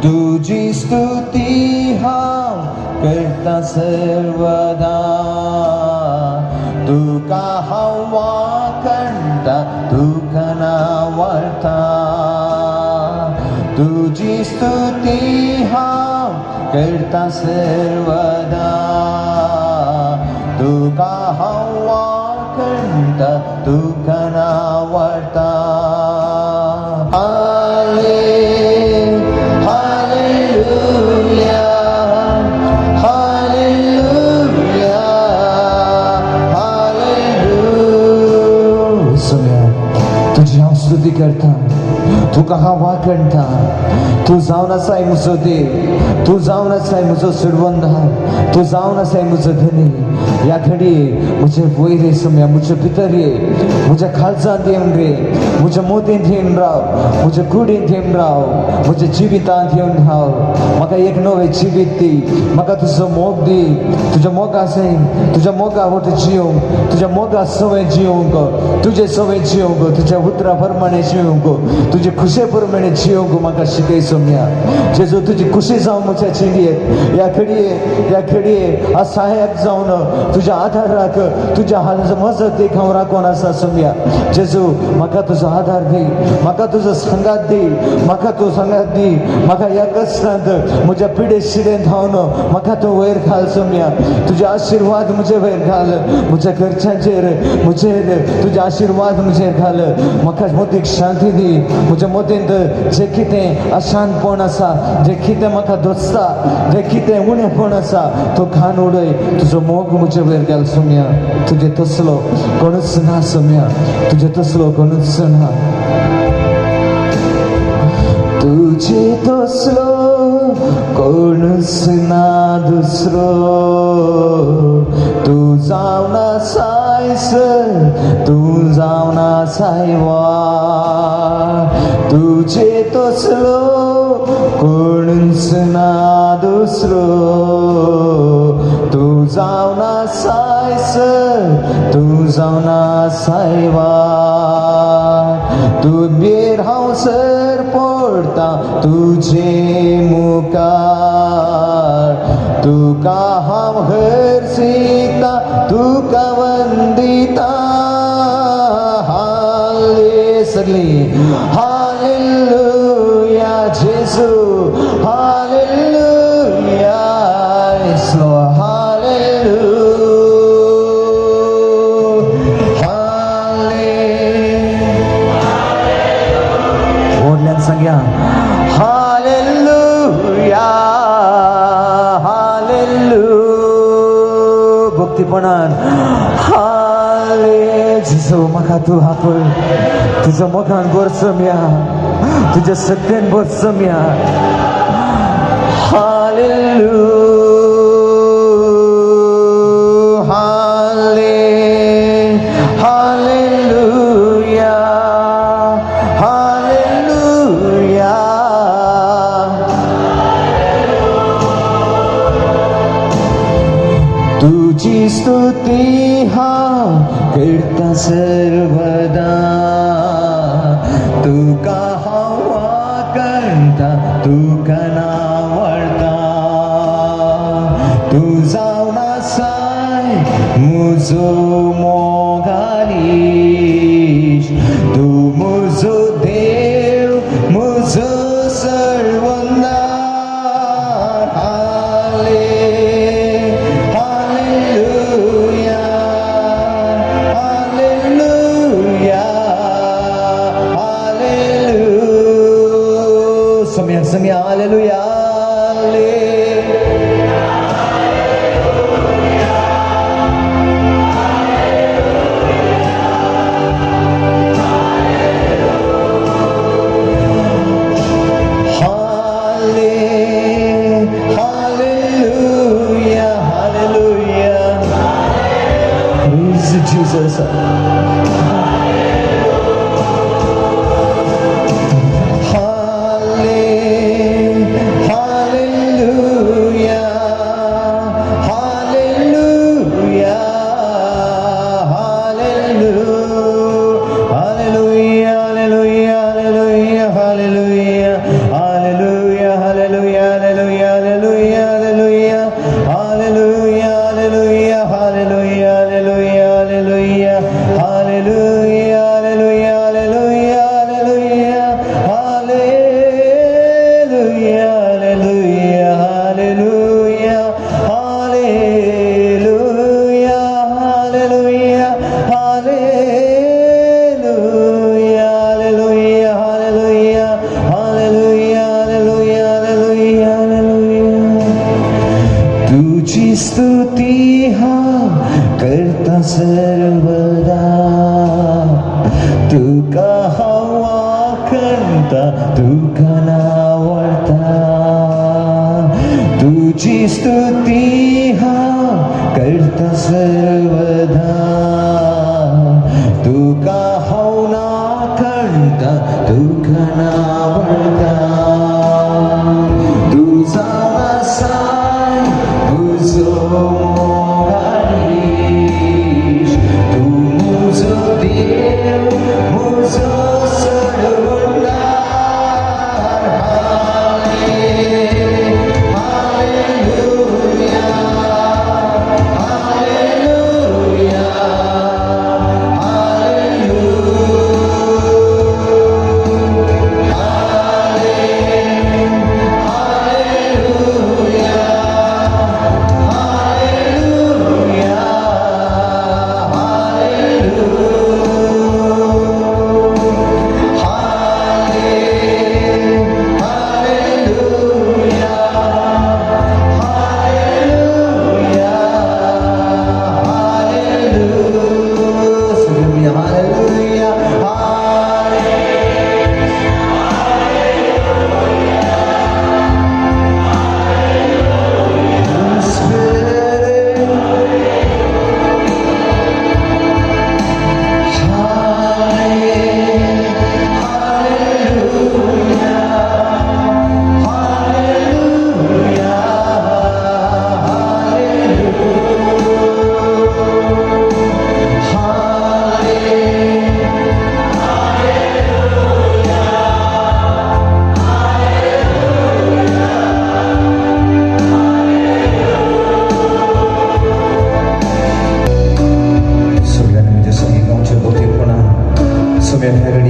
तुझी स्तुती हम करता सर्वदा, तुका हवा कंटा तुका नावार्ता. तुझी स्तुती हम करता सर्वदा, तुका हवा कंटा तुका नावार्ता. तुझी हांव स्तुती करता, तुका हांव वाकणटा. तूं जावन आसाय म्हजो देव, तूं जावन आसाय म्हजो सुरवंदार, तूं जावन आसाय म्हजो धनी. ह्या घडये म्हजे वयर ये सम्या, म्हजे भितर ये, म्हज्या खालचांत येवन रे, म्हज्या मोदेंत येवन राव, म्हज्या कुडींत येवन राव, म्हज्या जिवितांत येवन राव. म्हाका एक नवें जिवीत दी, म्हाका तुजो मोग दी. तुज्या मोगा सयन, तुज्या मोगा वट जियोंक, तुज्या मोगा सवय जियोंक, तुजे सवय जियोंक, तुज्या उतरा प्रमाणे जियोंक, तुजे खुशे प्रमाणे जियोंक म्हाका शिकय सम्या. जेजू तुजी खुशी जावं म्हज्या जिणेंत. ह्या घडये असहायक जावन तुज्या आदाराक, तुज्या मजत एक हांव राखून आसा सम्या. जेजू म्हाका तुजो आदार दी, म्हाका तुजो संगात दी, म्हाका तूं संगात दी. म्हाका ह्या कश्टांत, म्हज्या पिडे शिडेंत हांव म्हाका तूं वयर घाल सम्या. तुजे आशिर्वाद म्हजे वयर घाल, म्हज्या घरच्यांचेर म्हजेर तुजे आशिर्वाद म्हजेर घाल. म्हाका मोदीक शांती दी. म्हज्या मोदेंत जे कितें अशांतपण आसा, जे कितें म्हाका दोचता, जे कितें उणेपण आसा, तो घाण उडय. तुजो मोग म्हजे वयर घाल सम्या. तुजे तसलो कोणूच ना सम्या, तुजे तसलो कोणूच ना. तुजे तसलो कोणूच ना दुसरो. तू जावन आसायस, तू जावन आसाय वार. तुजे तसलो कोणूच ना दुसरो. तू जावन आसायस, तू जावन आसाय वार. तू बेर हांव सर पडटा तुजे मुखार. तुका हांव हरसिता, तुका वंदिता. हाले सगळी हालेलुया जेजू, हालेलुया येसलो, हालेलुया. ओडल्यान सांगया हालेलुया, हालेलुया. भक्तीपणान हाले. जेजू म्हाका तूं आपय, तुज्या मोगान भर सम्या, तुज्या सत्यान भर सम्या. Hallelujah, hallelujah, hallelujah. तुझी स्तुती हांव करता सर्वदा. तुका हांव वाकणटा, तुका नावार्ता. तू जावन आसाय म्हजो मोगालीश. तू म्हजो देव, म्हजो सर्वंदार. हाले हालेलुया, हालेलुया, हालेलुया. सम्या सम्या हालेलुया. तुझी स्तुती हा करता सर्वदा, तुका हवा करता तुका नावडता. तुझी स्तुती हा करता सर्वदा, तुका हवना करता तुका नावडता. तुझा वसाय तुझो मोगारीश, तू मुझो देव मुझो सर्वंगार. हालेलुया, हालेलुया,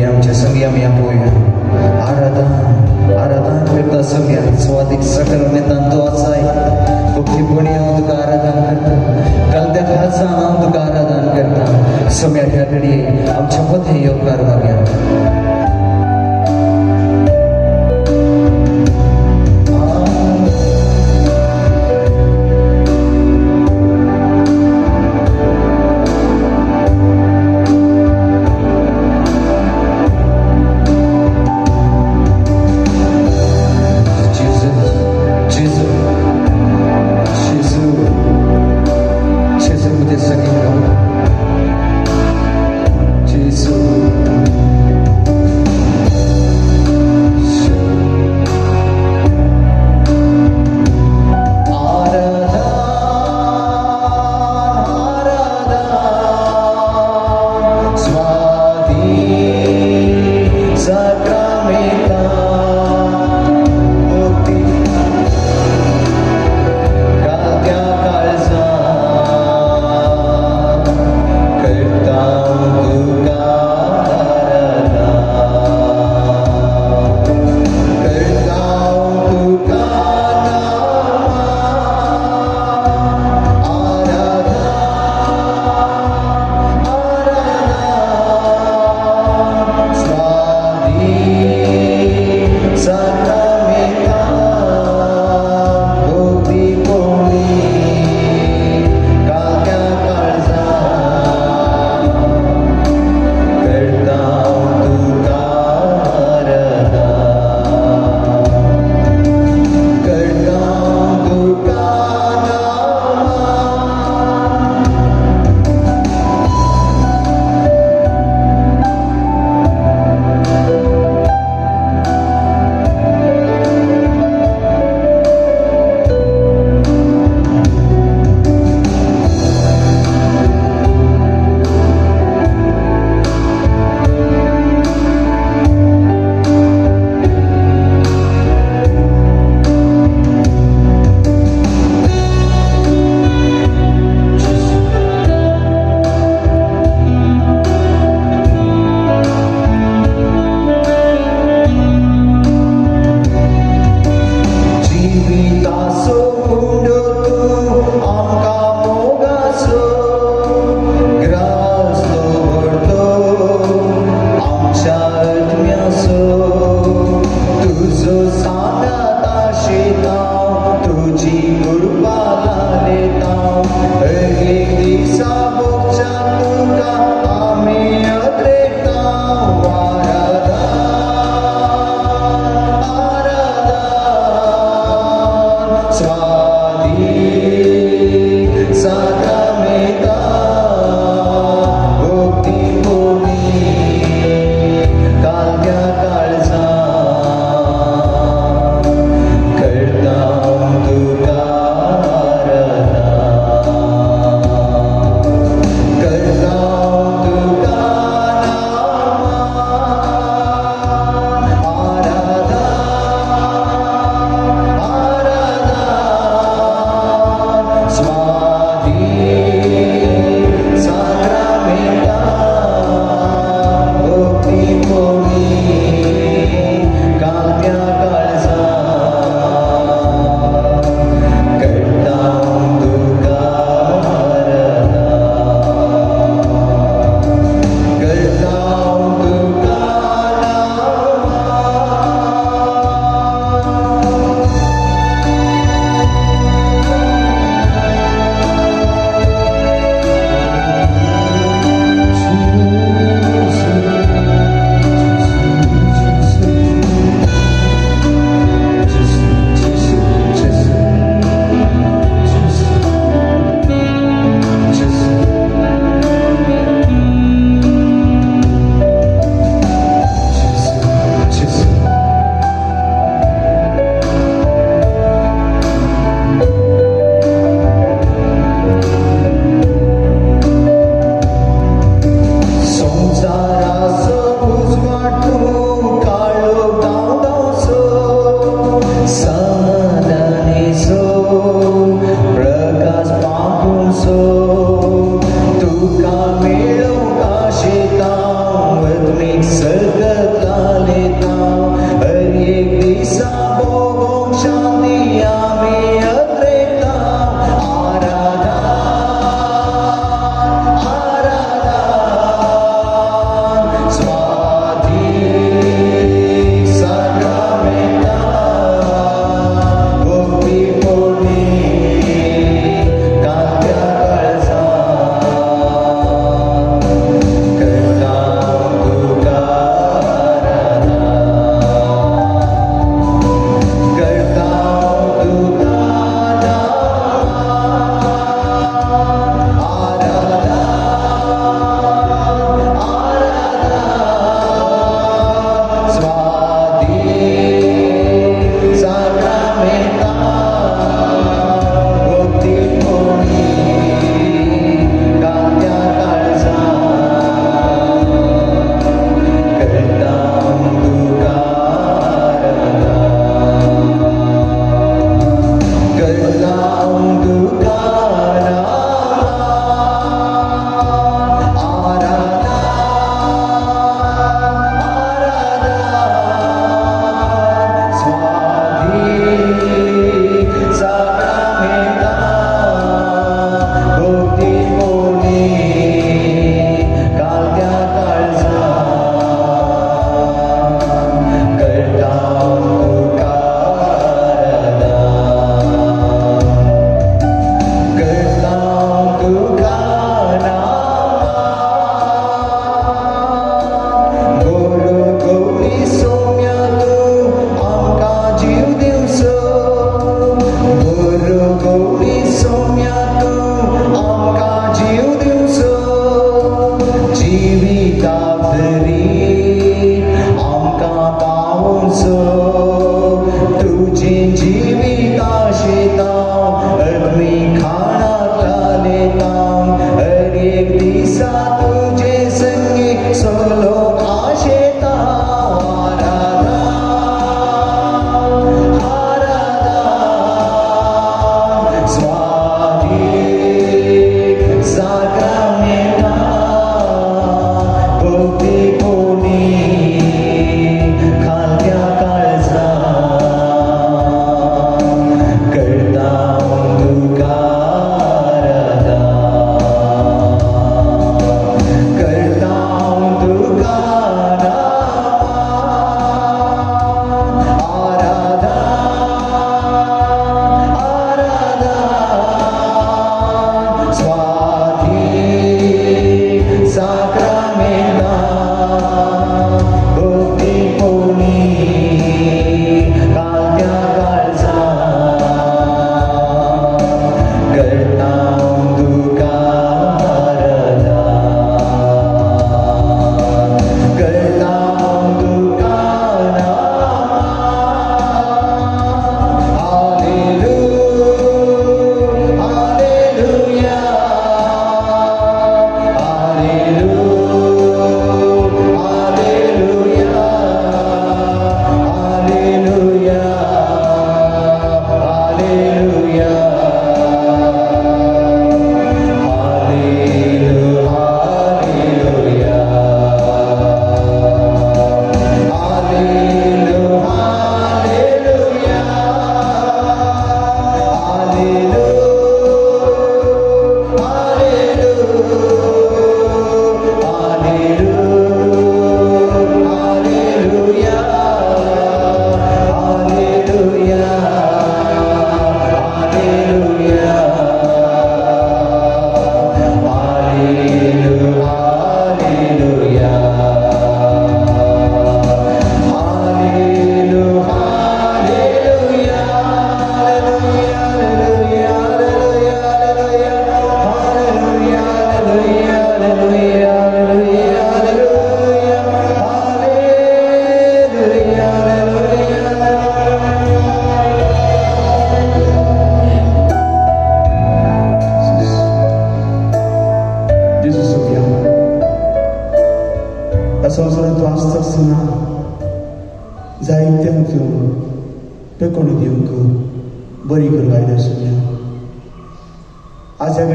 आमच्या संगी आम्ही आपोया आराधन आराधन करता सगळ्या स्वादिक सकल मैदान तो असाय तो ठिपणी तुका आराधन करता कलत्या खासा तुका आराधन करता सगळ्या ह्या घडी आमच्या मध्ये योगदार माग्या. रुपाला लेता एक दिसा बोच्या तुका आम्ही अद्रेता आराधन स्वादी साधमेता भक्ती भूमी कालच्या काळजा करता तुका आराधन करता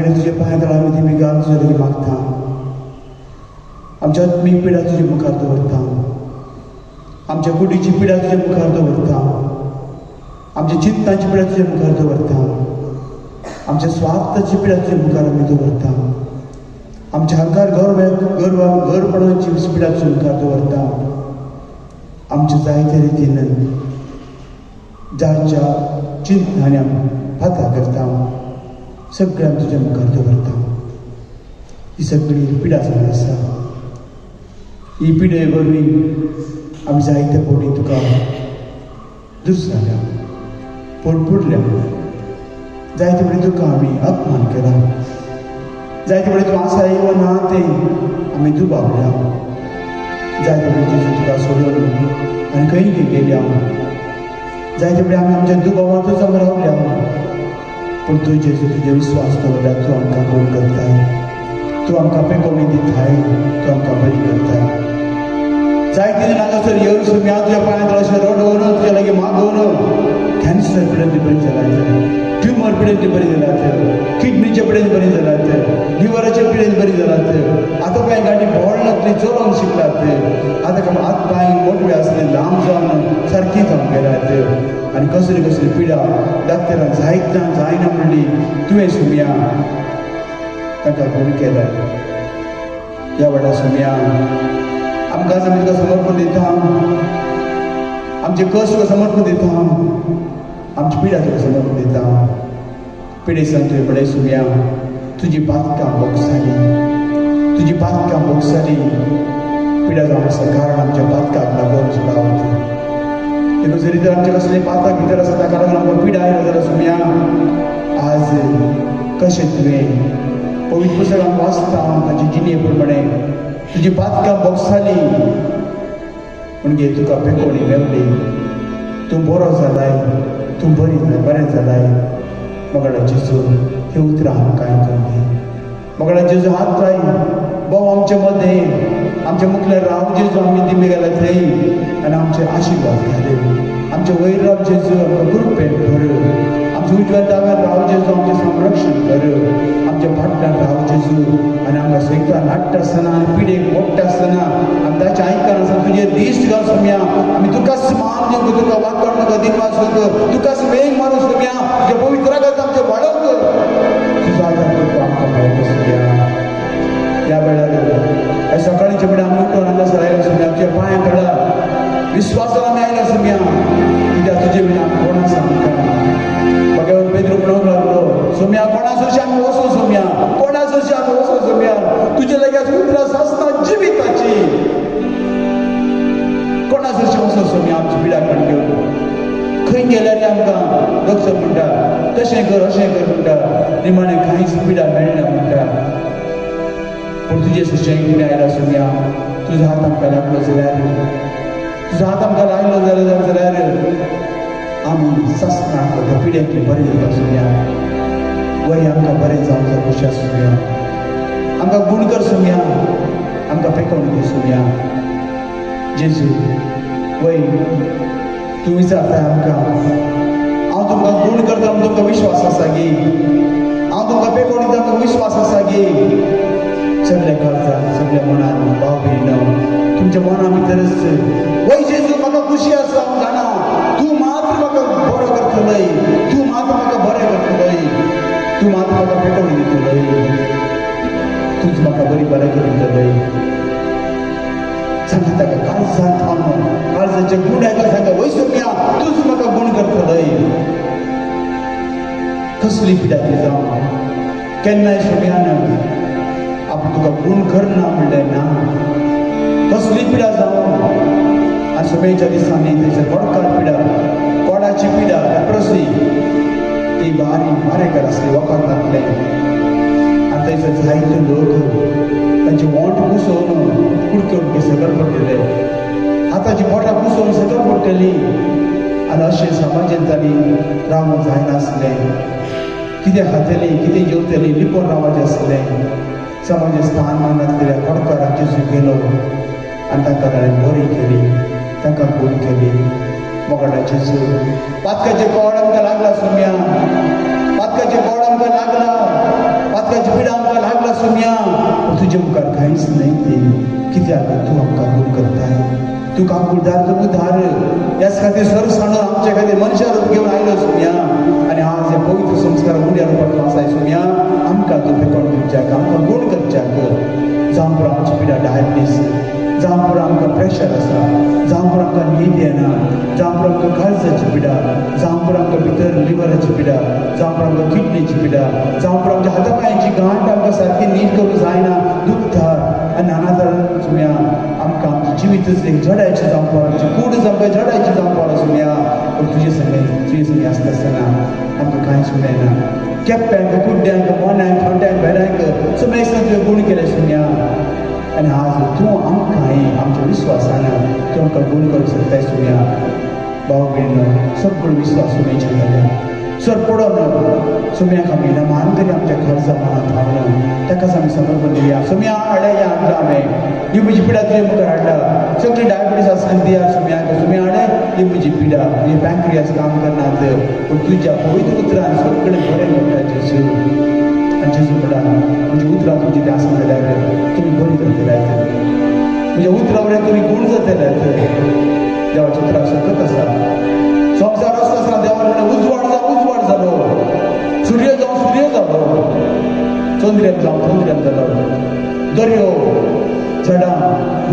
घडी तुझे पांया तळा आमी ती गाल तुजे लागीं मागता. आमच्या आत्मीक पिडा तुजे मुखार दवरता. आमच्या कुडीची पिडा तुजे मुखार दवरता. आमच्या चिंतांची पिडा तुजे मुखार दवरता. आमच्या स्वार्थाची पिडा तुजे मुखार आमी दवरता. आमच्या हंकार गौरपणाची पिडा तुजे मुखार दवरता. आमच्या जायत्या रितीन ज्या चिंतांनी आमी फातर करता सगळें आमी तुज्या मुखार दवरता. ही सगळी पिडा जावन आसा. ही पिडे वरवीं आमी जायते फावटी तुका दुसऱ्या पोटपुडल्या. जायते फावटी तुका आमी अपमान केला. जायते फावटी तूं आसा वा ना तें आमी दुबावल्या. जायते फावटी जेजू तुका सोडून आनी खंय गेल्या. जायते फावटी आमी आमच्या दुबावांतूच आमी रावल्या. पूण तूं जेजू तुजे विस्वास दवरल्या. तूं आमकां गोड करताय. तूं आमकां पेकोवणी दिताय. तूं आमकां बरी करताय. जायते जाण हांगासर येवन सुम्या तुज्या पांया तळासर रडोवन तुज्या लागीं मागोवन कॅन्सर पिडेन बरी जाल्यात. ट्युमर पिडेन बरी जाल्यात. किडनीचे पिडेन बरी जाल्यात. लिव्हराचे पिडेन बरी जाल्यात. आतां पांय गाडी बोडलातली चलोवंक शिकलात. आतां हात पांय मोटवे आसले लांब जावन सारकी जावंक गेल्यात. आनी कसली कसली पिडा डाक्टरान जायना जायना म्हणली. तुवें सुम्या ताका खूण केला. ह्या वेळार सुम्या आमकां आमी तुका समर्पण दिता. आमचे कश्ट तुका समर्पण दिता. आमची पिडा तुका समर्पण दिता. पिडे सांग तुवें बरें सुम्या तुजी पातकां बोगसाली. तुजी पातकां बोगसाली. पिडा जावन आसा कारण आमच्या पातकाक लागून सुद्दां हांव देखून जरी तर आमचे कसले पातक भितर आसा ताका लागून आमकां पिडा आयला जाल्यार सुम्या आज कशें तुवें पवित्र पुस्तकांत वाचता ताची जिणे प्रमाणे तुजी पातकां बोगसाली म्हणजे तुका पेकोवणी मेवली. तूं बरो जालाय. तूं बरें जालाय. मोगडा जेजू हे उतरां आमकां आयकून घे. मोगडा जेजू हात लाय. भाऊ आमचे मदें आमच्या मुखल्यार राव जेजू आमी दिमे गेल्या थंय आनी आमचे आशिर्वाद घाल. आमचे वयर राव जेजू आमकां कृपेन भर. आमच्या उजव्या दाव्यार राव जेजू आमचें संरक्षण कर. आमच्या फाटल्यान राव जेजू आनी आमकां सैतान हाडटा आसतना आनी पिडेक मोडटा आसतना आमी ताचें आयकना तुजें दिश्ट घाल सुम्या. आमी तुकाच मान दिवंक तुका वाकड नाका दिनवास कर. तुकाच वेग मारूं सुम्या. तुज्या पवित्र रागात आमचें वाडप कर. तुजो आदार करता आमकां मेळटा सुम्या. ह्या वेळार ह्या सकाळीच्या वेळार आमी उठून हांगासर आयला सुम्या. तुज्या पांया पडला. विस्वासान आमी आयला सुम्या. कित्याक तुजे बिना कोण आसा आमकां. भगवान पेद्रू म्हणूंक लागलो सुम्या कोणासरशी आमी वचूं सुम्या. कोणासरशी आमी वचूं सुम्या. तुजे लागीं उतरां आसता जिविताची. कोणासरशी वचूं सुम्या आमची पिडा काड घेवन. खंय गेल्यार आमकां दोतोर म्हणटा तशें कर अशें कर म्हणटा. निमाणें कांयच पिडा मेळना म्हणटा. पूण तुजे सुशेग कितें आयला सुम्या. तुजो हात आमकां लागलो जाल्यार तुजो हात आमकां लागलो जाल्यार आमी सस्नाक त्या पिड्यातली बरें जाता सुम्या. वय आमकां बरें जावंक जाय खुशी सुम्या. आमकां गूण कर सुम्या. आमकां पेकोवणी दी सुम्या. जेजू वय तूं विचारताय आमकां. हांव तुमकां गूण करता म्हूण तुमकां विश्वास आसा गे. हांव तुमकां पेकोवणी दिता तुमकां विश्वास आसा गे. सगळ्या काळजान सगळ्या मनान भाव भयण तुमच्या मना भितरच वय जेजू म्हाका खुशी आसा. हांव जाणा तूं मात्र म्हाका बरो करतलय. तूं मात्र म्हाका बरें करतलय. तूं मात्र म्हाका पेकोवणी दितलय. तूंच म्हाका बरी बरें करून दितलय. सांगा ताका काळजांत थांब. काळजाचे गूण आयका सांगा वय सुम्या तूंच म्हाका गूण करतलय. कसली पिडा ती जावं केन्नाय सुम्यान आपूण तुका गूण करना म्हणलें ना. कसली पिडा जावं आनी सुमेच्या दिसांनी थंयसर कोडकार पिडा कोडाची पिडा लेप्रोसी ती बारेकार आसली वखदांतले. आनी थंयसर जायते लोक तांचे वोंट पुसोवन कुडके सकयल पडटले. हाताची बोटां पुसोवन सकयल पडटली. आनी अशें समाजांत तांणी रावूंक जायनासलें. कितें खातली कितें जेवतली लिपोवन रावचें आसलें. समाज स्थान मानातल्या कोडकारांचे गेलो आनी तांकां ताणें बरी केली. तांकां गूण केली. मोगडाचे चूर पातकाचे कोड आमकां लागला सुम्या. पातकाचे कोड आमकां लागला. पातकाचे सुम्या तुझे मुखार कांयच नाही ते कित्याक तू आमकां खूण करताय तू काम उदार तू उदार याच खातीर सर सांडून आमच्या खातीर मनशां रूप घेवन आयलो सुम्या आनी आज ह्या पवित्र संस्कार उंड्या रूपांत वासाय सुम्या आमकां तू पेकोण दिवच्याक आमकां गूण करच्याक जावं पुरो आमची पिडा डायबिटीस जावं पुरो आमकां प्रेशर आसा जावं पुरो आमकां न्हीद येना जावं पुरो आमकां काळजाची पिडा जावं पुरो आमकां भितर लिव्हराची पिडा जावं पुरो आमकां किडनीची पिडा जावं पुरो आमच्या हाता पांयाची गांठ आमकां सारकी नीट करूंक जायना दुखता आनी नाना तरेन सुम्या आमकां आमचें जिवीतच एक झडायचें जावं पडो आमची कूडच आमकां झडायची जावं पडो सुम्या पूण तुजे संगे आसता आसतना आमकां कांयच उरना केप्प्यांक कुड्ड्यांक मोन्यांक थोड्यांक भेड्यांक सगळ्या दिसांनी तुवें गूण केलें सुम्या आनी आज तूं आमकां आमच्या विश्वासान तूं आमकां गूण करूंक शकताय सुम्या भाव भयण सगळो विश्वास सुमेच्या जाल्या सर पडोन सुम्याक आमी मान तरी आमच्या खर्चा मनांत हाडून ताकाच आमी समर्पण दिया सुम्या हाडल्या या हाडला आमी ही म्हजी पिडा तुजे मुखार हाडला सगळी डायबिटीस आसली दिया सुम्याक सुम्या हाडे ही म्हजी पिडा तुजे पॅंक्रियास काम करनात पूण तुज्या पवित्र उतरान सगळें बरें घडटा जेजू आनी जेजू म्हणटा म्हणजे उतरां तुमची तें आसा जाल्यार तुमी बरी जातल्यात म्हणजे उतरां वरें तुमी गूण जातल्यात देवाच्या उतरां सकत आसा संवसार असो आसा देवा कडेन उजवाड जालो सूर्य जावं सूर्य जालो चंद्रेम जावं चंद्रेम जालो दर्यो झाडां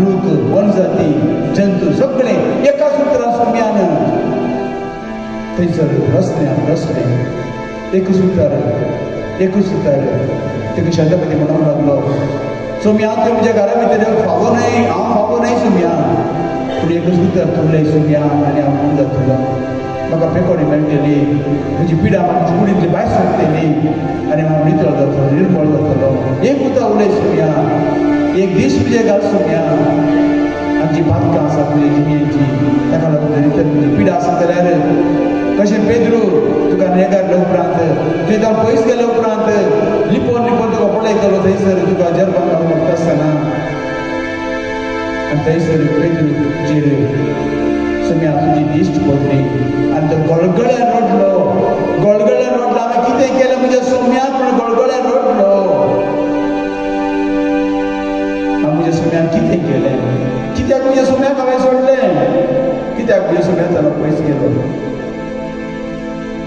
मृग वनजाती जंतू सगळे एकाच उतरां सुम्यान थंयसर रस्ते एकूच उतर तेका शतपती म्हणूंक लागलो सुम्या तूं म्हज्या घरा भितर फावो न्हय हांव फावो न्हय सुम्या पूण एकूच उतर थरलें सुम्या आनी हांव गूण जातलो म्हाका पेकोडी मेळटली म्हजी पिडा म्हाका कुडींतली भायर सरतली आनी हांव नितळ जातलो निर्मळ जातलो एक उतर उलय सुम्या एक दीस तुजें घाल सुम्या आमची बातकां आसा तुजे जिणेची ताका लागून जरी तर तुजी पिडा आसा जाल्यार कशें पेद्रू तुका नेगारले उपरांत तुवें जावन पयस गेले उपरांत लिपोन तुका पळयतलो थंयसर तुका जर्माक घालूंक आसतना आनी थंयसर पेद्रूचेर सुम्या तुजी दिश्ट पडली आनी तो गळगळ्यान रडलो हांवें कितें केलें म्हज्या सुम्याक म्हण गळगळ्यान रडलो हांव म्हज्या सुम्याक कितें केलें कित्याक म्हज्या सुम्याक हांवें सोडलें कित्याक म्हज्या सुम्याक जालो पयस गेलो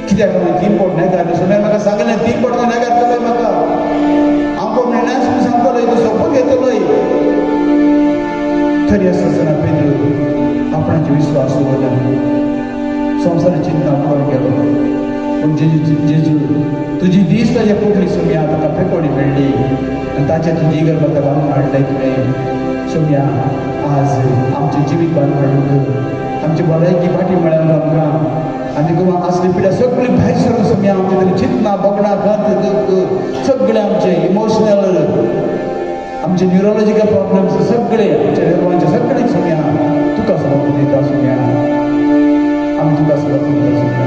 कित्याक हांवें 3 फावट नेगारलें सुम्याक म्हाका सांगलें 3 फावट तूं नेगारतलोय म्हाका हांव कोण म्हणलें तूं सांगतलोय तूं सोपून घेतलोय तरी आसतना पेद्रू आपणाचे विश्वास दवरला संवसाराची चिंता पडून गेलो पूण जेजू तुजी दीस ताजे पोटली सुम्या ताका पेकोडी मेळ्ळी आनी ताचेर तुजी इगर्भात बांदून हाडलें तुवें सुम्या आज आमचें जिवीत बांदून हाडूंक आमची भलायकी फाटी मेळ्ळ्या आमकां आनी गोवा असली पिड्या सगळी भायर सरून सुम्या आमचे तरी चिंतना बगणा खंत दूख सगळे आमचे इमोशनल आमचे न्युरोलॉजिकल प्रॉब्लेम्स सगळे आमच्या निर्वाहांचे सगळे सुम्या तुका समर्पण दिता सुम्या आमी तुका समर्पण दिता सुम्या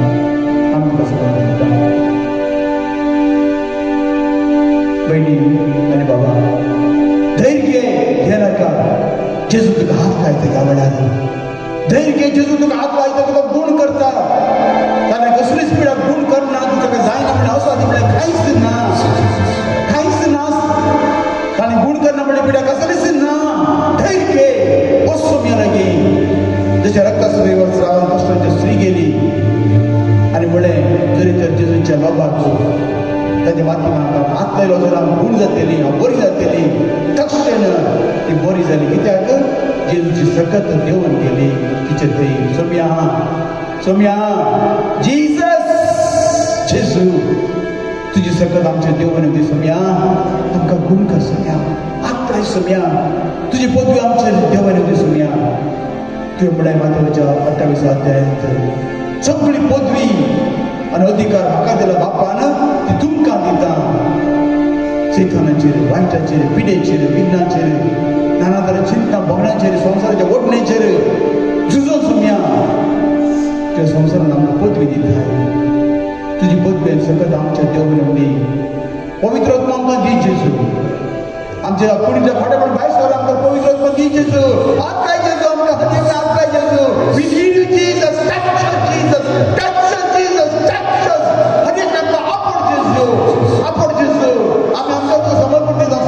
आमी तुका समर्पण दिता बहिणी आनी बाबा धैर्य घे नाका जेजू तुका हात लायता ह्या वेळार धैर्य घे जेजू तुका हात लायता तुका गूण करता ताणें कसलीच पिडा गूण करना तुका जायना म्हण असो म्हळ्यार कांयच ना ताणें गूण करना म्हळ्यार पिडा कसलीच ना धैर्य बस सुम्या लागी जशें रक्तासुरीवर श्रावण कश्टांची स्त्री गेली आनी म्हळें जरी तर जेजूच्या लोभाक ताचे माथी म्हाका हात लायलो जाल्यार हांव गूण जातली हांव बरी जातली तक्षण ती बरी जाली कित्याक जेजूची सकत देंवन गेली तिचे थंय सोम्या जीसस जेजू तुजी सकत आमचे देंवन दी सोम्या आमकां गूण कर सोम्या हात लाय सोम्या तुजी पदवी आमचे देंवन दी सोम्या तुवें म्हळ्यार मातयेच्या 28 अध्यायांत सगळी पदवी आनी अधिकार म्हाका दिला बापान ती तुमकां दिता सैतानाचेर वायटाचेर पिडेचेर विघ्नाचेर नाना तरेन चिंता भोगण्याचेर संवसाराच्या ओडणेचेर झुजोन सुम्या तुवें संवसारान आमकां पदवी दिता तुजी पदवी सकत आमच्या देवळान दी पवित्र आत्मा आमकां दी जेजू आमच्या कुडीच्या फाटल्यान भायर सर आमकां पवित्र आत्मा दी जेजू हात लाय जेजू आमकां हातीक हात लाय जेजू we need you Jesus touch Jesus हरेक आमकां आपड जेजू आमी आमकां समर्पण दिता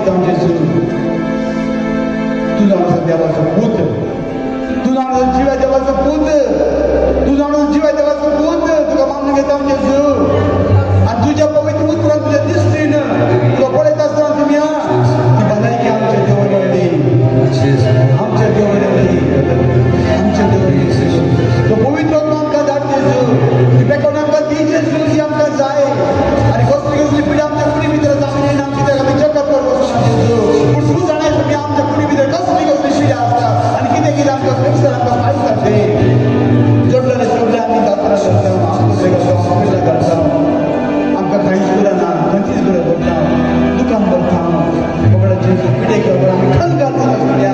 घेता जेजू तू जाणून देवाचं पूत तू जाणून जीवा देवाचं पूत तू जाणून जीवा देवाचं पूत तुका मानून घेता जेजू आणि तुझ्या पवित्र उतरात तुझ्या दिसतीनं तुला पळत असताना तुम्ही ती भलायकी आमच्या देवाने आमच्या देवाने आमच्या देवाने तो पवित्र आमकां धाड जेजू ती बेकोन आमकां ती जेजू ती आमकां जाय आणि कसली कसली पिढी आमच्या कुणी भितर जावंक जायना आमची ताका आमी चेकअप करपाक जेजू पूण तूं जाणाय तुम्ही आमच्या कुणी भितर कसली कसली पिढी आसता आणि कितें कितें आमकां फिक्सर आमकां माहीत जाते जोडलेले जोडले आमी जात्रा करता आमकां करता आमकां करता आमकां कांयच करना खंयचीच गरज पडना दुकान भरता बगडा जेजू पिडेक लागून आमी खंत घालता सुम्या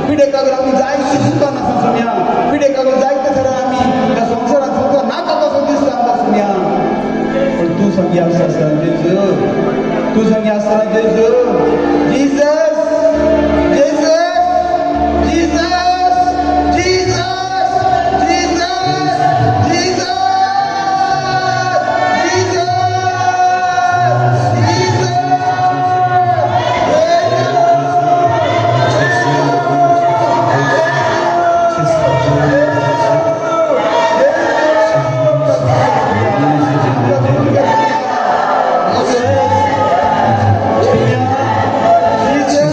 पिडेक लागून आमी जायतीं दुकान आसा सुम्या पिडेक लागून जायते तरेन आमी ह्या संवसारांत तुका नाका कसो दिसता आमकां सुम्या पण तूं सांगी आसता जेजू तूं सांगी आसता जेजू Jesus Jesus Jesus Jesus Jesus Jesus Jesus!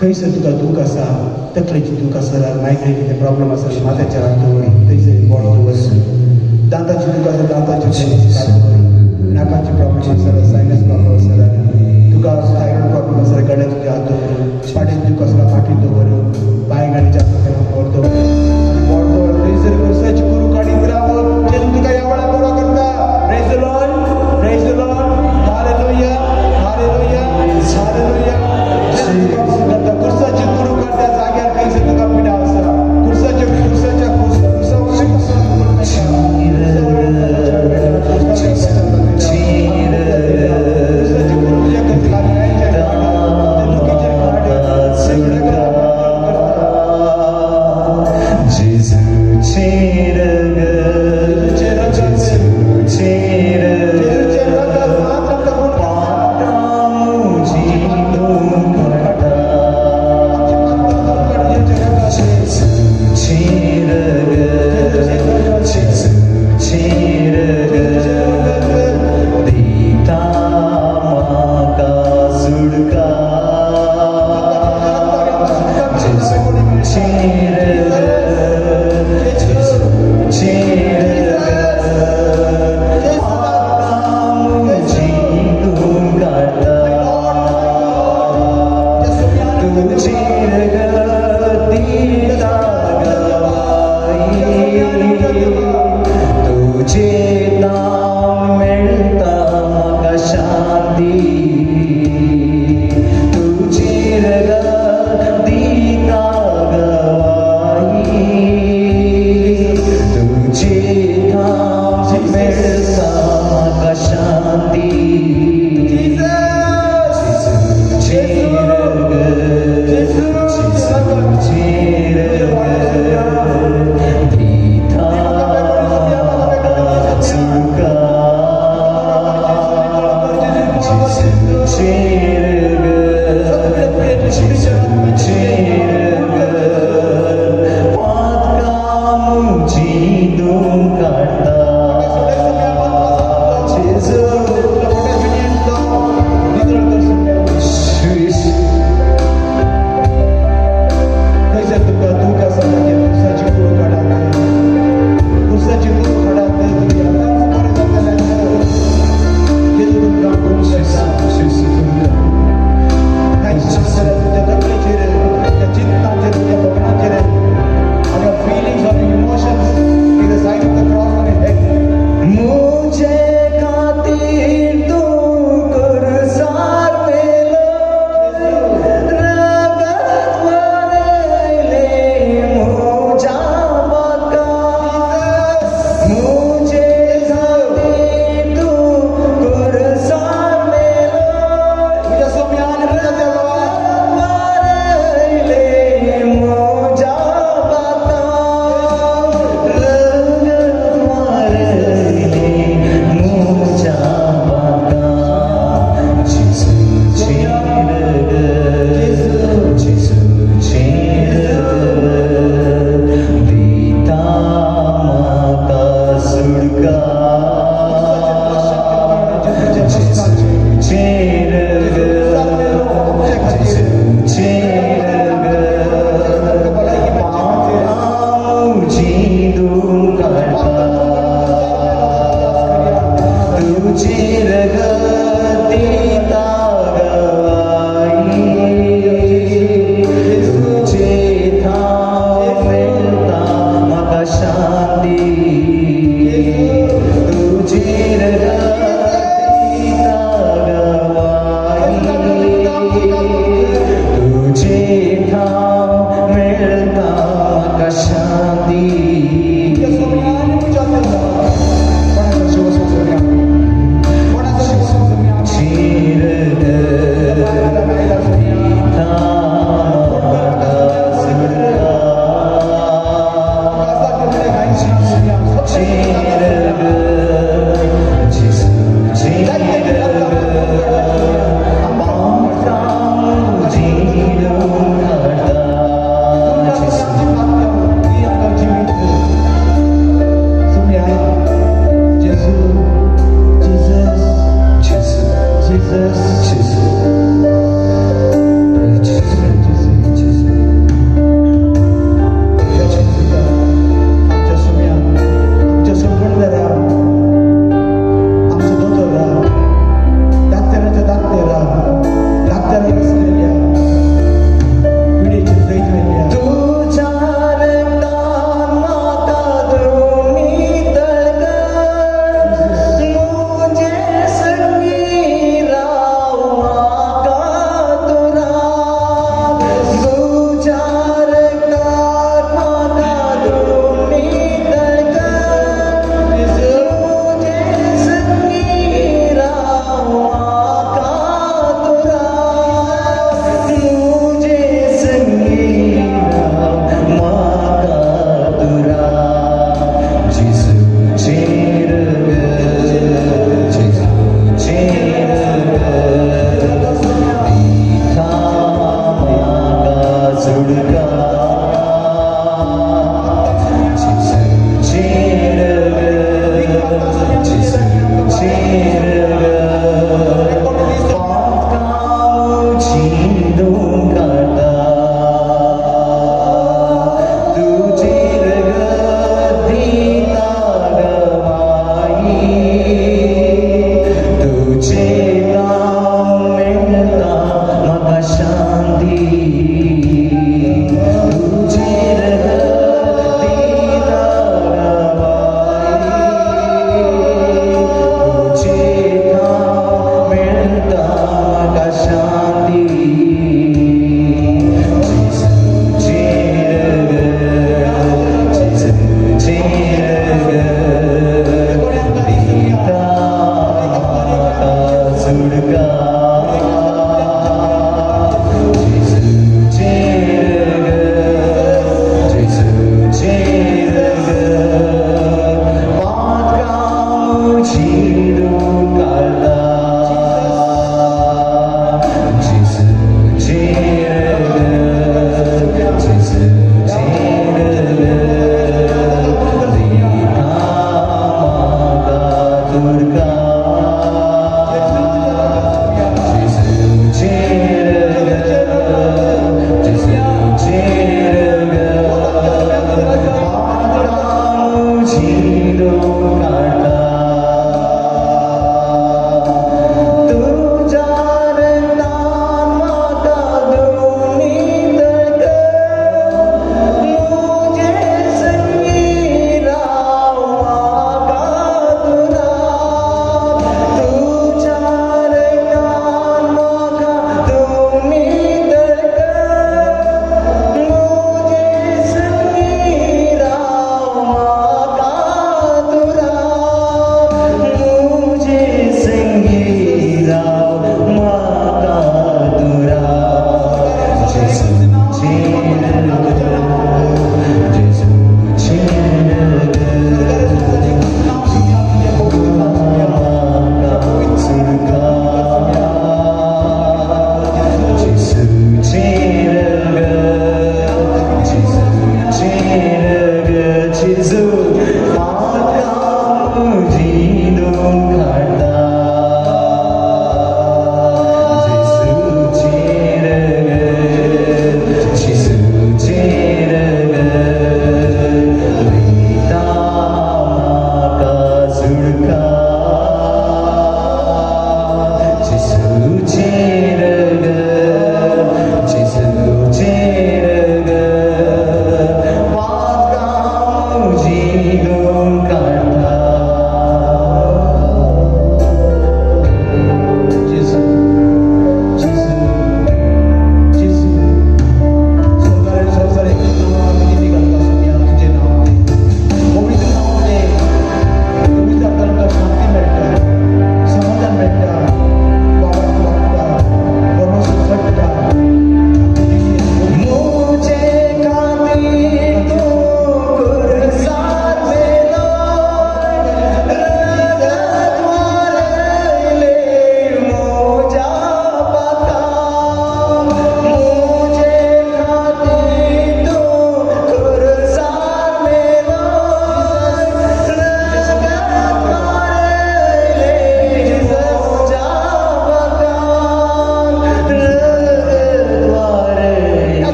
खंयसर तुका दूख आसा तकलेची दूख आसा मायग्रेनीचे प्रॉब्लेम आसा माथ्याच्या हात दवर थंयसर बोट दवर दांताची दूख आसा दांताची नाकाची प्रॉब्लेम आसा सायनस प्रॉब्लेम आसा तुका थायरॉयड प्रॉब्लेम आसा गड्याचे तुजे हात दवर फाटीची दूख आसा फाटी दवर पांय गाडीच्या बोट दवर बोट दवर थंयसर वर्साची कुरू काडीत राव जेन्ना तुका ह्या वेळार बरो करता praise the Lord hallelujah hallelujah hallelujah कुर्साची गुरु करता जाग्यार खंयसर तुका पिडा आसा कुर्साच्या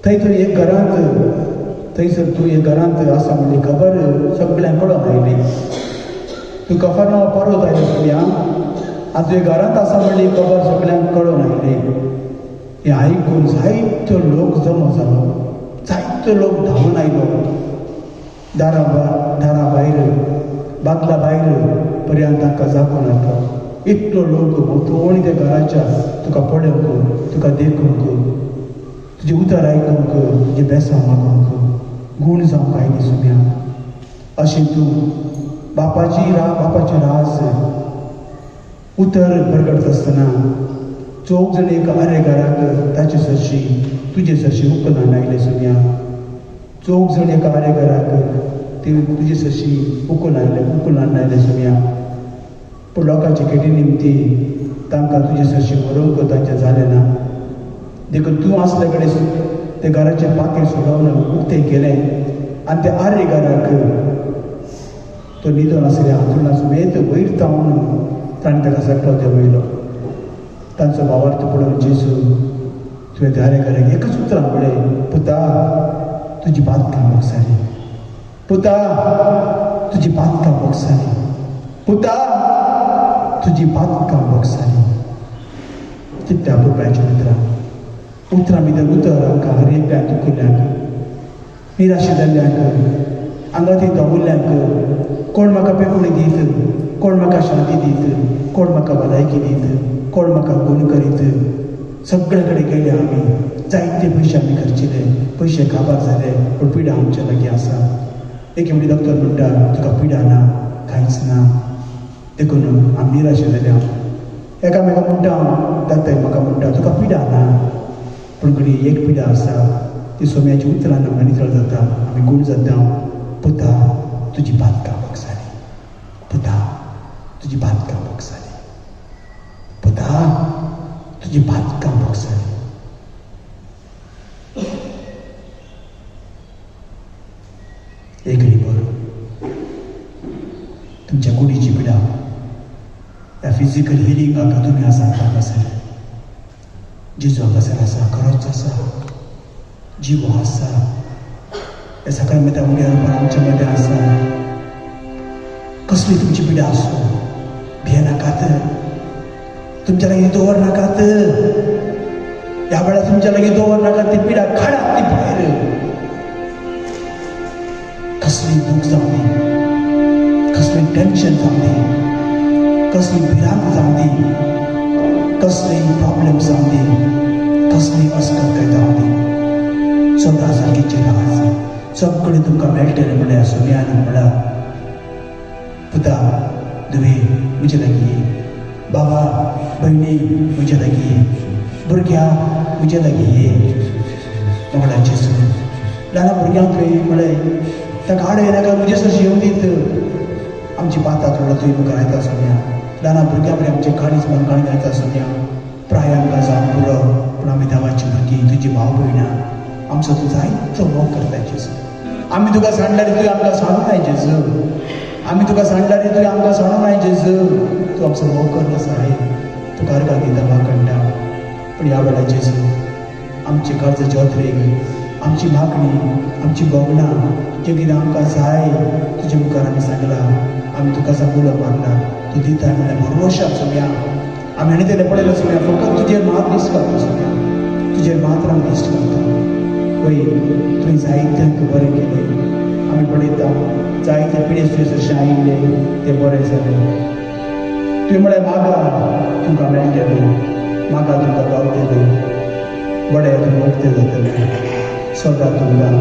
थंय तूं एक घरांत थंयसर तूं एक घरांत आसा म्हणली खबर सगळ्यांक कळोन आयली. तूं कफरनाव परत आयलो सगळ्या आतां तुवें घरांत आसा म्हणली खबर सगळ्यांक कळोन आयली. हें आयकून जायतो लोक जमो जालो, जायतो लोक धांवन आयलो. दारा भायर बागला भायर पर्यंत तांकां जागो नासलो. इतलो लोक भोंवतणी त्या घराच्या तुका पळोवंक, तुका देखूंक, तुजें उतर आयकूंक, तुजें बेसांव मागूंक गूण जावंक आयली सुम्या. अशें तूं बापाचें राज उतर बरगडत आसतना चौग जण एक आरे घराक ताचे सरशी तुजे सरशी उखलून आयले सुम्या. चौग जण एका आरे घराक ते तुजे सरशी उखलून आयले सुम्या. पूण लोकांचे केटी निमती तांकां तुजे सरशी व्हरूंक तांचें जालें ना. देखून तूं आसले कडेन ते घराचे पाके सोडोवन उक्तें केलें आनी त्या आरे घराक तो न्हिदोन आसल्या हातूंतल्यान सुमेत वयर तावन ताणें ताका सकलो देंवयलो. तांचो भावार्थ पळोवन जेजू तुवें त्या आरे घराक एकच उतरां म्हणलें, पुता तुजी बातकां मोगसाली, पुता तुजी बातकां मोगसाली, पुता तुजी बातकां मोगसाली. कित्या पुरबायच्या उतरां भितर उतर आमकां हर एकट्याक दुखल्ल्यांक, निराशे जाल्ल्यांक, आंगाती धांवल्ल्यांक, कोण म्हाका पेपणी दीत, कोण म्हाका शांती दीत, कोण म्हाका भलायकी दीत, कोण म्हाका गुण करीत. सगळे कडेन गेले आमी, जायते पयशे आमी खर्चिले, पयशे काबार जाले, पूण पिडा आमच्या लागीं आसा. एके म्हणटी डॉक्टर म्हणटा तुका पिडा ना, कांयच ना. देखून आमी निराशे जाल्या. एकामेका म्हणटा दाताय म्हाका म्हणटा तुका पिडा ना, पूण घडी एक पिडा आसा, ती सोम्याची उतरां आमकां नितळ जाता, आमी गूण जाता. पुता तुजी बातकां मोगसाली, पुता तुजी बातकां मोगसाली, पुता तुजी बातकां मोगसाली. एक रिपोर तुमच्या कुडीची पिडा ह्या फिजिकल हिलिंगाक तुमी आसा हांगासर. जेजू हांगासर आसा, खरोच आसा, जिवो आसा. हे सकाळ मेता उड्यार आमच्या मदें आसा. कसली तुमची पिडा आसूं भियेनाकात, तुमच्या लागीं दवरनाकात. ह्या वेळार तुमच्या लागीं दवरनाकात ती पिडा, काडात ती भायर. कसली दूख जावं दी, कसली टेन्शन जावं दी, कसली भिरांत जावं दी, कसली प्रॉब्लेम जावं दी, कसली अस्कताय जावं दी, सदां जागीचेर राज सगळें तुमकां मेळटलें म्हणल्यार सोम्यान म्हणला. पुता धुवे म्हजे लागीं, बाबा भयणी म्हजे लागीं, भुरग्या म्हजे लागीं ये. म्हणला जेजू ल्हान भुरग्यांक तुवें म्हळें ताका आड येनाका, म्हजे सरशी येवं दीत. आमची बाता थोडो तुवें मुखार येता सोम्या. ल्हान भुरग्यां कडेन आमचे काळीच मन काळीं येता सोम्या. प्राय आमकां जावं पुरो, पूण आमी देवाची भुरगीं, तुजी भाव भयणां. आमचो तूं जायतो मोग करता जेजू. आमी तुका सांडल्यार तुवें आमकां सांडूंक नाय जेजू. आमी तुका सांडल्यार तुवें आमकां सांडूंक नाय जेजू. तूं आमचो मोग करता साय, तुका अर्गां दिता वाकणटा. पूण ह्या वेळार जेजू आमचे कर्जाचे अथरेक, आमची मागणी, आमची बोगणां, जें कितें आमकां जाय तुजे मुखार आमी सांगलां. आमी तुका सांगून मागला, तूं दिता म्हणल्यार भरवशाक सोम्या. आमी आनी तेले पळयलें सोम्या, फकत तुजेर मात दिश्ट घालता सोम्या, तुजेर मात्र आमी दिश्ट घालता. पळय तुवें जायत्यांक बरें केलें. आमी पळयता जायते पिडे तुजे जशें आयिल्ले ते बरें जाले. तुवें म्हळ्यार मागा तुमकां मेळटलें, मागा तुमकां गावतलें, बडें तुमकां उक्तें जातलें, स्वर्गांत तुमकां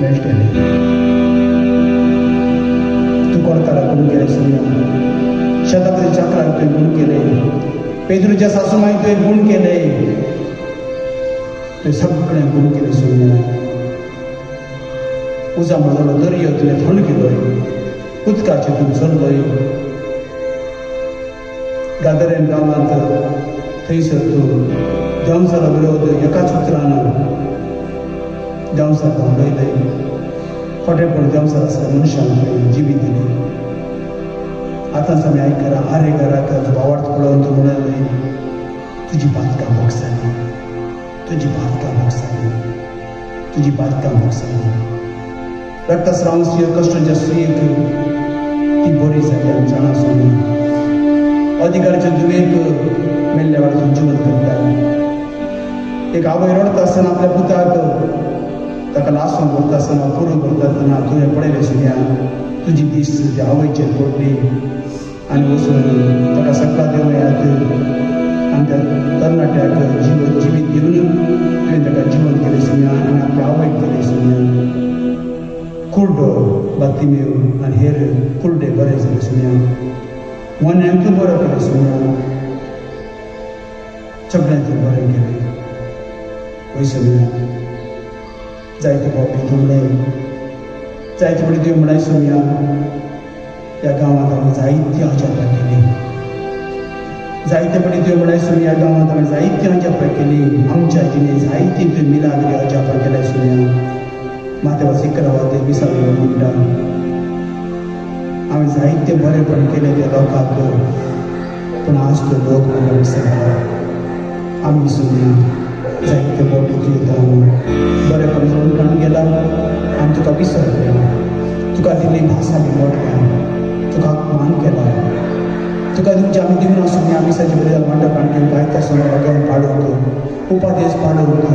मेळटलें. तूं कोर्ताला गूण केलें सोम्या. शेताच्या चाकराक तुवें गूण केलें. पेद्रूच्या सासूमांक तुवें गूण केलें. तुवें सगळें गूण केलें सोम्या. उजा म्हणलो दर्यो तुवें थंड केलोय, उदकाचेर तूं चल्लोय. गादरेन गांवांत थंयसर तूं देंवचारा विरोध एकाच उतरान देंवचार धांवडयलें. खोटेपण देंवचार आसल्या मनशांक तुवें जिवीत दिली. आतांच आमी आयकलां आरे घराक भावार्थ पळोवन तूं म्हणलें तुजी बातकां मोगसाली, तुजी बातकां मोगसाली. तुझी बातकां म्हाका सांग. रक्तस्राव कश्टांच्या स्त्रियेक ती बरी जाली आमी जाणा सोडून. अधिकाराच्या दुवेक मेल्ल्या वेळार जिवंत करता. एक आवय रडता आसतना आपल्या पुताक ताका लासून करता आसतना पुरो करता आसतना तुवें पळयलें सुद्या तुजी दीस त्या आवयचेर पडली आनी वचून ताका सगळा देवयात आनी त्या तरणाट्याक जिवीत दिवन तुवें ताका जिवंत केलें सुद्या आनी आपल्या आवयक दिलें सुद्या. कुर्डो बातिमेव आनी हेर कुर्डे बरे जाले सुद्या. मनाक तूं बरो केलें सुद्या. सगळ्यांक तूं बरें केलें. वय सुद्या जायते फावटी तूं म्हणलें जायते फावटी तुवें म्हणाय सुद्या ह्या गांवांत हांवें जायती अजापां केली. जायते फावटी तुवें म्हणाय सुद्या ह्या गांवांत हांवें जायती अजापां केली. आमच्या जिणेंत जायती तुवें मिलाग्री अजापां केल्या सुद्या. मातेवा सिकरावा ते विसावले म्हणटा हांवें जायते बरेपण केलें त्या लोकांक पूण आज तो लोक म्हाका विसरला. आमी सुद्दां जायते मोठे जिवितांत बरेपण करून काडून गेला आनी तुका विसरले. तुका दिल्ली भासा बी मोडल्या. तुका अपमान केला. तुका तुमचे आमी दिवन आसून आमी साचे बरें मांडपान घेवन गायता समोर घेवन पाडूंक उपादेश पाडूंक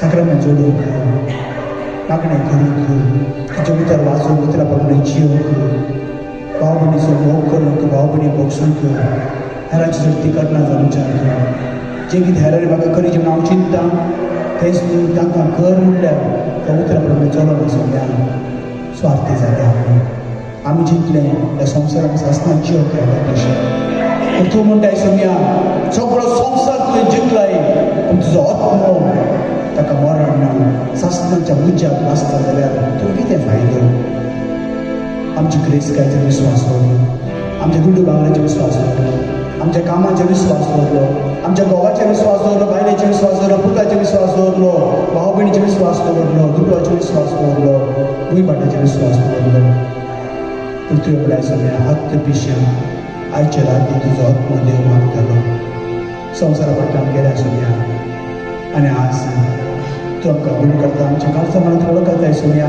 साक्रामेंट जोडूंक मागणें करूंक तुजे भितर वाचूंक उतरा प्रमाणे जियोंक भाव भयणीचो मोग करूंक भाव भयणी बगसूंक हेरांची जर ती करना जावंक जें कितें हेरांनी म्हाका करी जें हांव चिंततां तेंच तूं तांकां कर म्हणल्यार त्या उतरा प्रमाणे चलोन सोद्या स्वार्थी जाल्या आमी जिंकलें ह्या संवसाराक सासणान जियोंक येता तशें. पूण तूं म्हणटाय सोम्या सगळो संवसार तुवें जिंकलाय पूण तुजो आत्मो ताका मरण ना. सासणाच्या मुज्याक नासता जाल्यार तुवें कितें फायदो. आमची क्रेस्कायेचेर विस्वास दवरलो. आमच्या गुंडू बांगड्याचेर विस्वास दवरलो. आमच्या कामाचेर विस्वास दवरलो. आमच्या घोवाचेर विस्वास दवरलो. बायलेचेर विस्वास दवरलो. पुताचेर विस्वास दवरलो. भाव भयणीचेर विस्वास दवरलो. दुडवाचेर विस्वास दवरलो. भुंय भाटाचेर विस्वास दवरलो. पूण तुवें म्हळ्यार सगळ्या हत्त पिश्यां आयच्या राती तुजो आत्मो देव मागतालो. संवसारा फाटल्यान गेल्या सगळ्या आनी आज तूं आमकां गुण करता. आमच्या खालसा मनांत वळखताय सोम्या.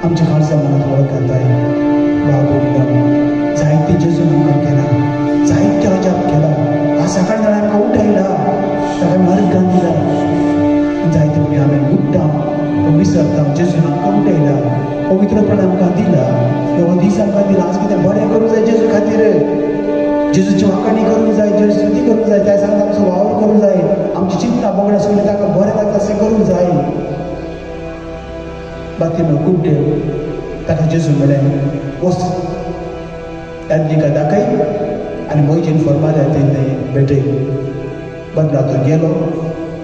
आमच्या खालसा मनांत वळखताय. भाव भयणीनो जायते जेजून आमकां केला. जायते अजाप केला. आज सकाळ जाणां आमकां उठयला. ताका मार्गान दिला. जायते फावटी आमी उठ्ठा पूण विसरता जेजून आमकां उठयला. पवित्रपण आमकां दिला. हो दीस आमकां दिला. आज कितें बरें करूंक जाय जेजू खातीर. जेजूची वाखाणी करूंक जाय. जेजू स्तुती करूंक जाय. त्या सांगता आमचो वावर करूंक जाय. आमची चिंता बगड्या सगळें ताका बरें लागता अशें करूंक जाय. बाकी कुड्डे ताका जेजू म्हळें वच यादनिका दाखय आनी मोयजेन फॉर्मालिटीन भेटय. बदला तो गेलो.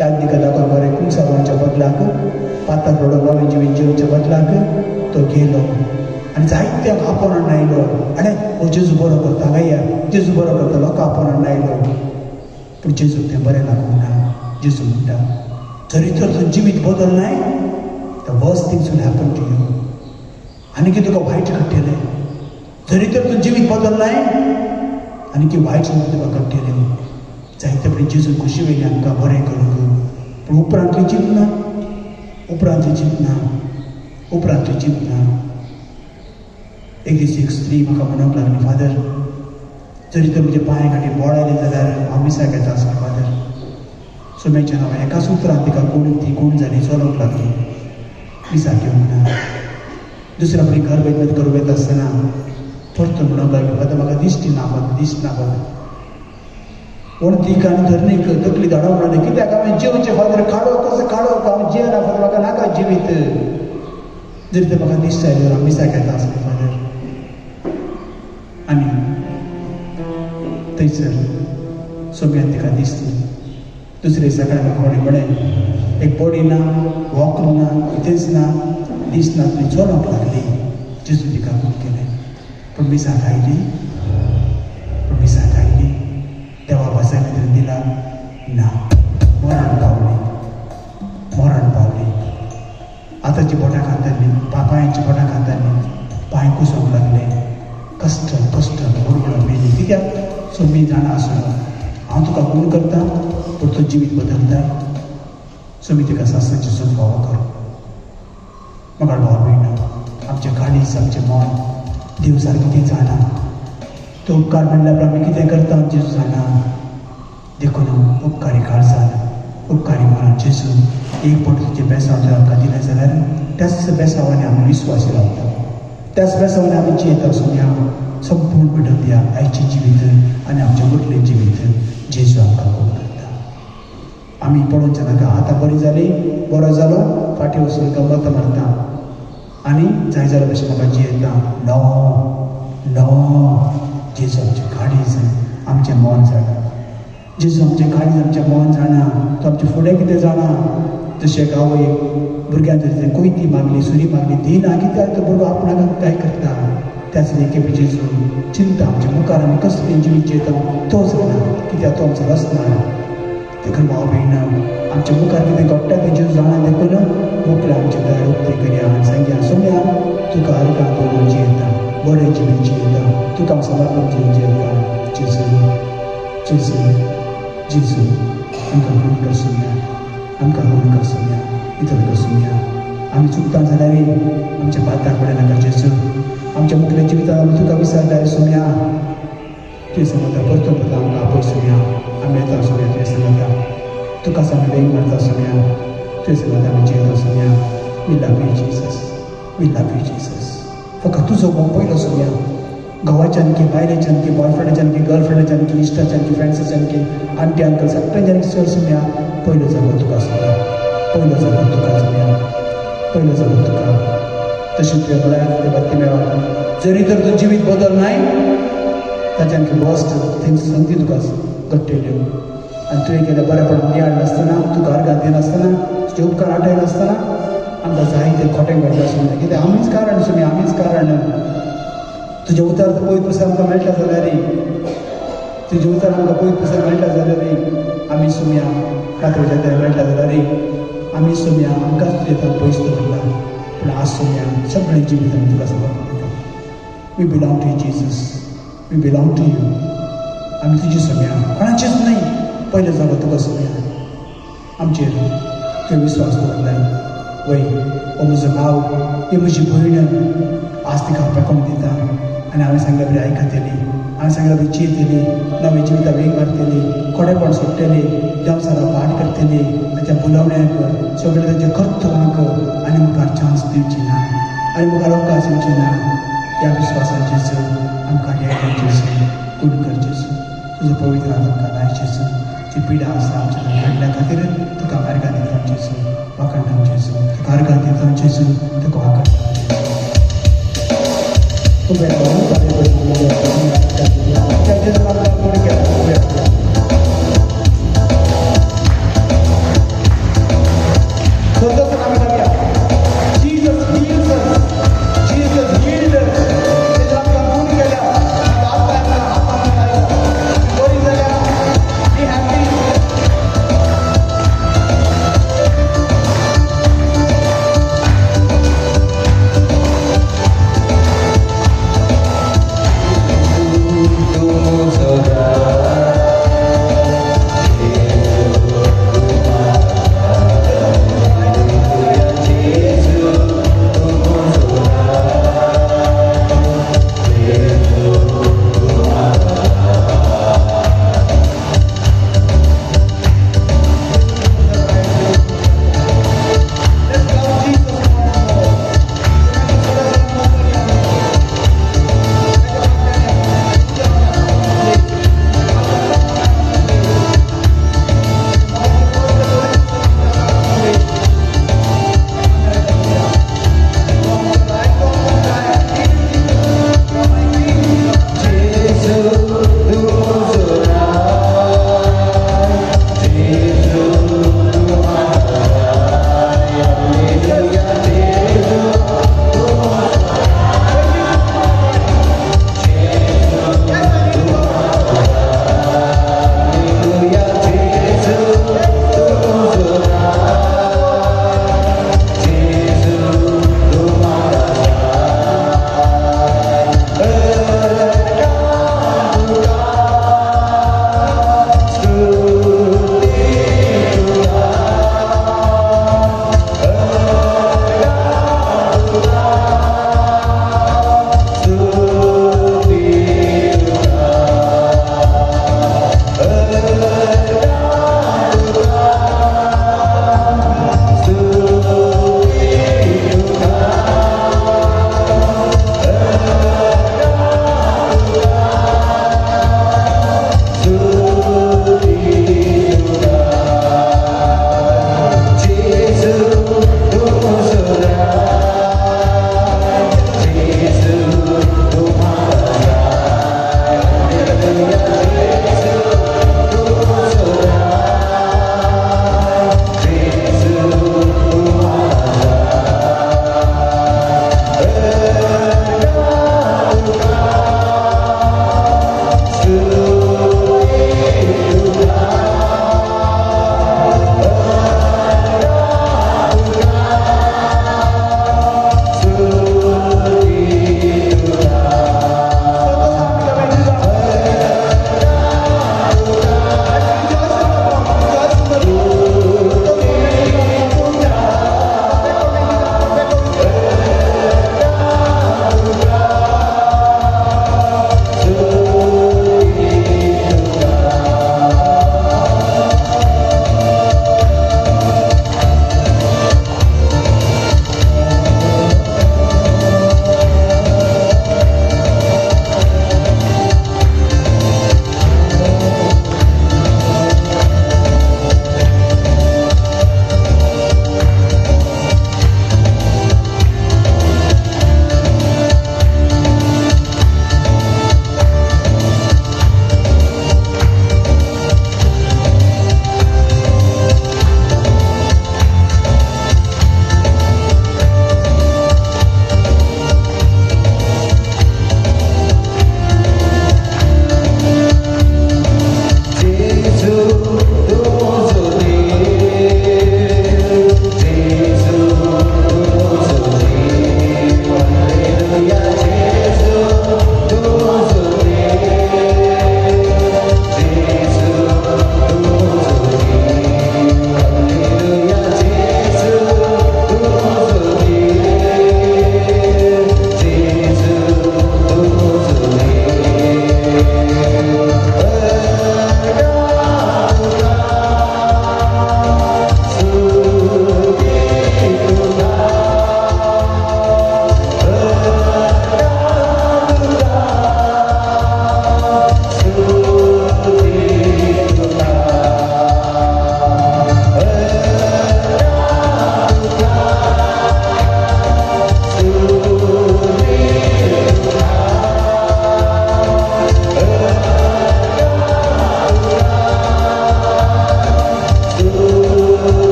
यादनिका दाखोवन बरें कुंसावांच्या बदलाक पाताळ रोडो नवे जिवीत जिवच्या बदलाक तो गेलो आनी जायत्यांक आपोवण आयलो. आरे हो जेजू बरो करता गाया. जेजू बरो करता लोकां आपोवण आयलो. पूण जेजू तें बरें लागूंक ना. जेजू म्हणटा जरी तर तुजें जिवीत बदलनाय the worst things will happen to you. आनी कितें तुका वायट घडटलें. जरी तर तुजें जिवीत बदलनाय आनी की वायट संगती तुका घडटल्यो. जायते फावटी जेजू खुशी वयली आमकां बरें करूंक पूण उपरांतली चिंतना. उपरांतली चिंतना. उपरांतली चिंतना. एक दीस एक स्त्री म्हाका म्हणूंक लागली फादर जरी तर म्हजे पांय खातीर बोळ आयले जाल्यार हांव मिसाक येता आसता फादर. सोम्याच्या नांवान एकाच उतरान तिका ती कोण जाली चलोंक लागली. मिसाक येवंक ना. दुसऱ्या फावटी घर वेगवेगळें करूं येता आसतना परतून म्हणूंक लागली फादर म्हाका दिश्टी ना फादर दिसना फादर. वणतीक आनी धरणीक तकली धाडोवंक म्हणलें कित्याक हांवें जेवचें फादर. काडोवप कसो काडोवप हांव जेवना फादर म्हाका नाका जिवीत. जरी तर म्हाका दिसता जाल्यार हांव मिसाक येता आसलें फादर. आनी थंयसर सोम्यान तिका दिसली. दुसरे सकाळी म्हाका कोणी म्हळें एक बॉडी ना वॉक ना कितेंच ना दिसना तुमी चलोवंक लागली. जेजू तिका खूब केलें पूण मिसाक आयली. पूण मिसाक आयली. देवा भासा भितर दिला ना. मरण पावली. मरण पावली. आतांची बोटां खाताली. पांयांची बोटां खाताली. पांय कुसोंक लागले. कश्ट कश्ट बुडबुडून मेली. कित्याक सोमी जाणा आसलो हांव तुका खूण करता पूण तो जिवीत बदलता. सुमी तिका सासण्याची सूट फावो करो म्हाका भाव भयण आमचे गाडीस आमचें मन देव सारकें कितें जाणा तो उपकार म्हणल्यार आमी कितें करता जेजू जाणा देखून उपकारी काळजान उपकारी मनान जेजू एक पट तुजे बेसांव जर आमकां दिलें जाल्यार त्याच बेसांवांनी आमी विस्वासी रावता त्याच बेसांवांनी आमी जियेता सुम्या संपूर्ण भिडून दिया आयची जिवीत आनी आमचें उरलें जिवीत जेजू आमकां खूब करता आमी पळोवचें नाका आतां बरी जाली बरो जालो फाटीं वचून गंमत मारता आनी जाय जाल्या भशेन म्हाका जियेता नो जेजू आमचें काळीज आमचें मन जाणा जेजू आमचें काळीज आमचें मन जाणा तो आमचें फुडें कितें जाणा जशें गांवय भुरग्यान जर कोयती मागली सुरी मागली दिना कित्याक तो भुरगो आपणाक काय करता त्याच केपी जेजू चिंता आमच्या मुखार आमी कसलें जिवीत जियेता तो जाणा कित्याक तो आमचो रचना देखून भाव भयण आमच्या मुखार कितें घडटा तें जेजू जाणा देखून मोकळे आमचे दार उक्ते करया आनी सांगया सोम्या तुका आर्गां दवरून जियेता बरें जिवीत जियेता तुका हांव समर्पण जिवीत जियेता जेजू जेजू जेजू आमकां खूण कर सोम्या आमकां खूण कर सोम्या इतर कर सोम्या आमी चुकता जाल्यार आमच्या पातार पडनाका जेजू आमच्या मुखेल्या जिवितांत आमी तुका विसरल्यार सोम्या तुवें सांगता परतो परतो आमकां आपय सोम्या आमी येता सोम्या तुवें सांगता तुका आमी वेग मारता सोम्या तुवें सांगता आमी जियेता सोम्या वी लव यू जीसस फकत तुजो मोग पयलो सोम्या घोवाच्यान की बायलेच्यान की बॉयफ्रेंडाच्यान की गर्लफ्रेंडाच्यान की इश्टाच्यान की फ्रेंड्साच्यान की आंटी अंकल सगळ्यांच्यान चड सोम्या पयलो जागो तुका सोम्या पयलो जागो तुका सोम्या पयलो जागो तुका तशें तुवें म्हळ्यार ते बाकी मेळटा जरी तर तूं जिवीत बदलनाय ताच्यान की वॉस्ट थिंग्स संदी तुका घडटल्यो आनी तुवें केल्या बरेपणान नियाळ नासतना तुका आर्गां दिनासतना तुजे उपकार आठय नासतना आमकां जायते खोटें घडटा सोम्या कित्याक आमीच कारण सोम्या आमीच कारण तुजें उतर पयत पुरसार आमकां मेळटा जाल्यार तुजें उतर आमकां पयत पुरसार मेळटा जाल्यार आमी सोम्या रात्रेच्या तें मेळटा जाल्यार आमी सोम्या आमकांच तुजें तर पयस दवरला पूण आज सोम्या सगळें जिवीत आमी तुका समर्पण करता we belong to Jesus we belong to you आमी तुजी सोम्या कोणाचेच न्हय पयलो जागो तुका सोम्या आमचेर तुवें विस्वास दवरलाय वय हो म्हजो भाव ही म्हजी भयण आज तिका पेकोन दिता आनी हांवें सांगल्या बरी आयकतली हांवें सांगल्या बरी जियेतली नवे जिविता वेग मारतली खोडेपण सोडटली देवसारा पाठ करतली ताच्या बुलावण्याक सगळे ताच्या कर्तव्याक आनी मुखार चान्स दिवची ना आनी मुखार अवकाश दिवची ना ह्या विस्वासान जेजू आमकां हे जेजू कूड कर जेजू तुजो पवित्र हात आमकां लाय जेजू जी पिडा आसा आमच्या हाडल्या खातीर तुका आर्गां दिता जेजू वाकणटा जेजू तुका आर्गां दिता जेजू तुका वाकणटा जेजू